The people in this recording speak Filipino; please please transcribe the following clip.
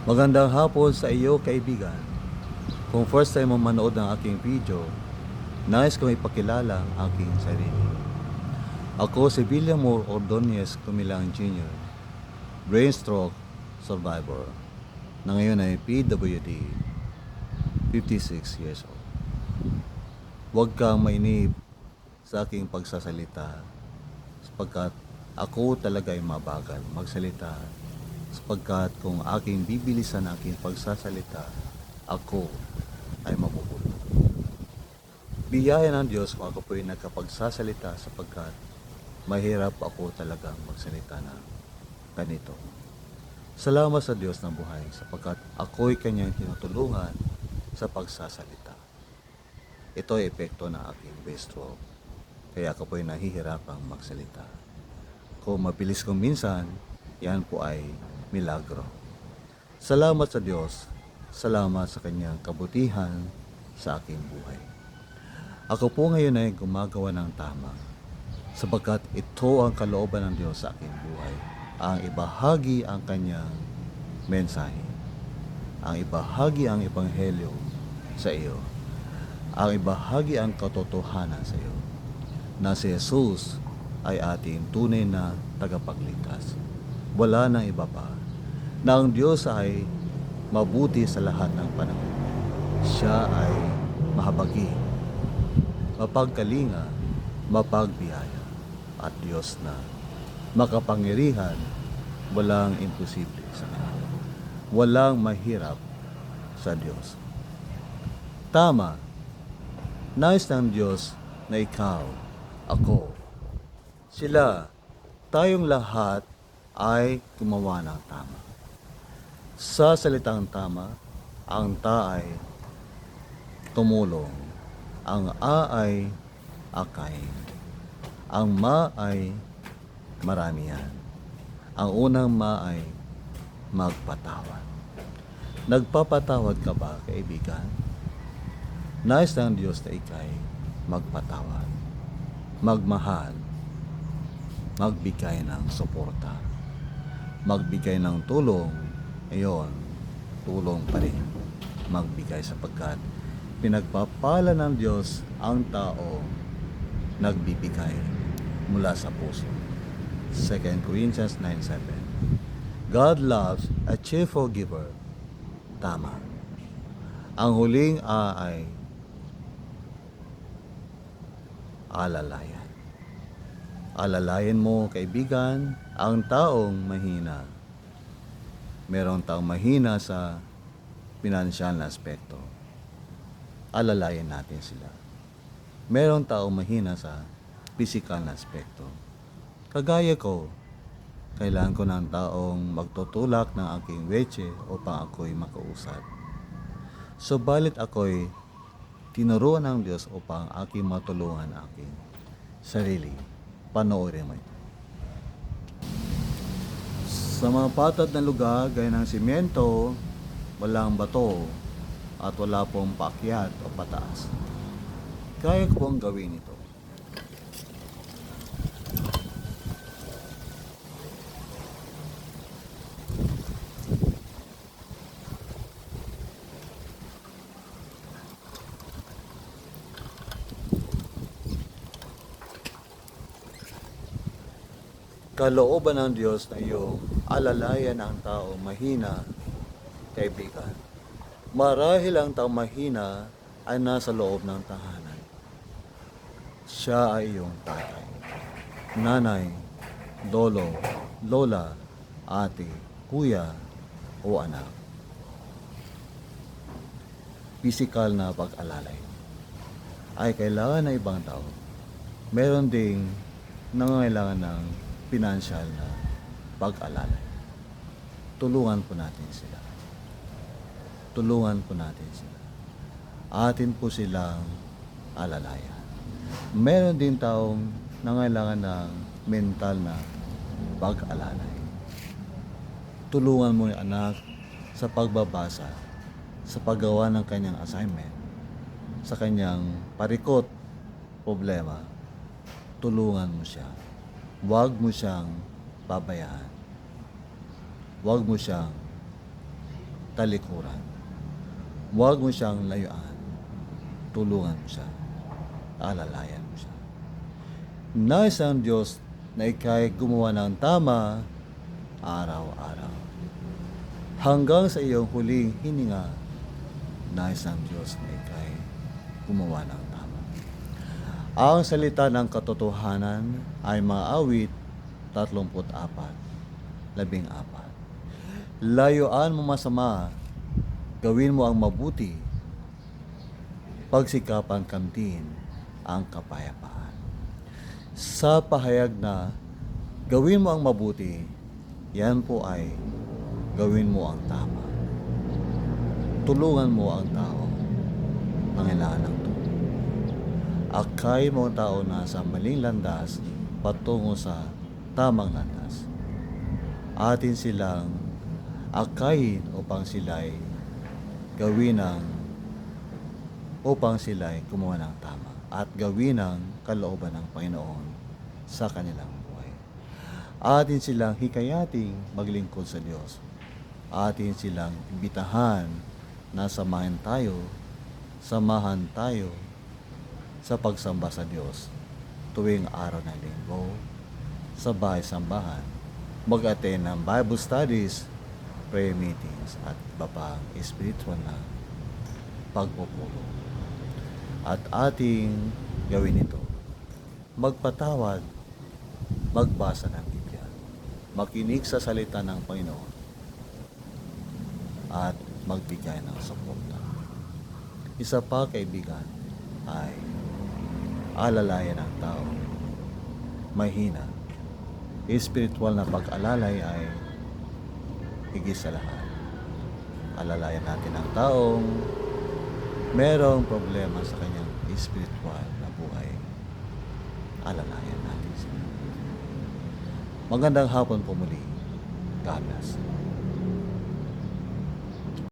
Magandang hapon sa iyo, kaibigan. Kung first time mo manood ng aking video, nais kong ipakilala ang aking sarili. Ako si William Moore Ordonez Cumilang Jr., brain stroke survivor, na ngayon ay PWD, 56 years old. Huwag kang mainip sa aking pagsasalita sapagkat ako talaga ay mabagal magsalita, sapagkat kung aking bibilisan ang aking pagsasalita, ako ay mapupulot. Biyaya ng Diyos kung ako po ay nagkapagsasalita, sapagkat mahirap ako talagang magsalita ng ganito. Salamat sa Diyos ng buhay, sapagkat ako'y kanyang tinutulungan sa pagsasalita. Ito ay epekto ng aking brain stroke, kaya ako po ay nahihirapang magsalita. Kung mabilis kong minsan, yan po ay milagro. Salamat sa Diyos, salamat sa kanyang kabutihan sa aking buhay. Ako po ngayon ay gumagawa ng tama, sapagkat ito ang kalooban ng Diyos sa aking buhay, ang ibahagi ang kanyang mensahe, ang ibahagi ang ebanghelyo sa iyo, ang ibahagi ang katotohanan sa iyo, na si Jesus ay ating tunay na tagapagligtas. Wala nang iba pa, na ang Diyos ay mabuti sa lahat ng panahon. Siya ay mahabagi, mapagkalinga, mapagbiyaya, at Diyos na makapangyarihan. Walang imposible sa Kanya. Walang mahirap sa Diyos. Tama, nais ng Diyos na ikaw, ako, sila, tayong lahat ay gumawa ng tama. Sa salitang tama, ang ta ay tumulong, ang a ay akayin, ang ma ay maramihan, ang unang ma ay magpatawad. Nagpapatawad ka ba, kaibigan? Nais ng Diyos na ikay magpatawad, magmahal, magbigay ng suporta, magbigay ng tulong. Ayon, tulong pa rin magbigay, sapagkat pinagpapala ng Diyos ang tao nagbibigay mula sa puso. 2 Corinthians 9:7. God loves a cheerful giver. Tama. Ang huling a ay alalayan. Alalayan mo, kaibigan, ang taong mahina. Merong taong mahina sa pinansyal na aspekto. Alalayan natin sila. Merong taong mahina sa pisikal na aspekto. Kagaya ko, kailangan ko ng taong magtutulak ng aking weche upang ako'y makausad. Subalit ako'y tinuruan ng Diyos upang aking matulungan aking sarili. Panoorin mo ito. Sa mga patag na lugar gaya ng simyento, walang bato at wala pong paakyat o pataas, kaya ko pong gawin ito. Kalooban ng Diyos na iyong alalayan ang tao mahina, kaibigan. Marahil ang tao mahina ay nasa loob ng tahanan. Siya ay iyong tatay, nanay, lolo, lola, ate, kuya, o anak. Pisikal na pag-alalay ay kailangan ng ibang tao. Meron ding nangangailangan ng pinansyal na pag-alalay. Tulungan po natin sila. Tulungan po natin sila. Atin po silang alalayan. Meron din taong nangailangan ng mental na pag-alalay. Tulungan mo yung anak sa pagbabasa, sa paggawa ng kanyang assignment, sa kanyang parikot, problema. Tulungan mo siya. Huwag mo siyang babayaan. Huwag mo siyang talikuran. Huwag mo siyang layuan. Tulungan mo siya. Alalayan mo siya. Nais ang Diyos na ika'y gumawa ng tama araw-araw. Hanggang sa iyong huling hininga, nais ang Diyos na ika'y gumawa ng tama. Ang salita ng katotohanan ay mga awit 34, 14. Layuan mo masama, gawin mo ang mabuti, pagsikapan kamtin ang kapayapaan. Sa pahayag na gawin mo ang mabuti, yan po ay gawin mo ang tama. Tulungan mo ang tao nangailangan ng tulong. Akay mo ang tao na sa maling landas patungo sa tamang landas. Atin silang akayin upang sila'y gawin upang sila'y gumawa ng tama at gawin ang kalooban ng Panginoon sa kanilang buhay. Atin silang hikayating maglingkod sa Diyos. Atin silang imbitahan na samahan tayo sa pagsamba sa Diyos tuwing araw ng linggo sa bahay-sambahan, mag-attend ng Bible studies, prayer meetings at iba pang spiritual na pagpupulong. At ating gawin ito, magpatawad, magbasa ng Biblia, makinig sa salita ng Panginoon, at magbigay ng suporta. Isa pa, kaibigan, ay alalayan ng tao. Mahina. Spiritual na pag-alalay ay higit sa lahat. Alalayan natin ang taong merong problema sa kanyang spiritual na buhay. Alalayan natin sila. Magandang hapon po muli. God bless.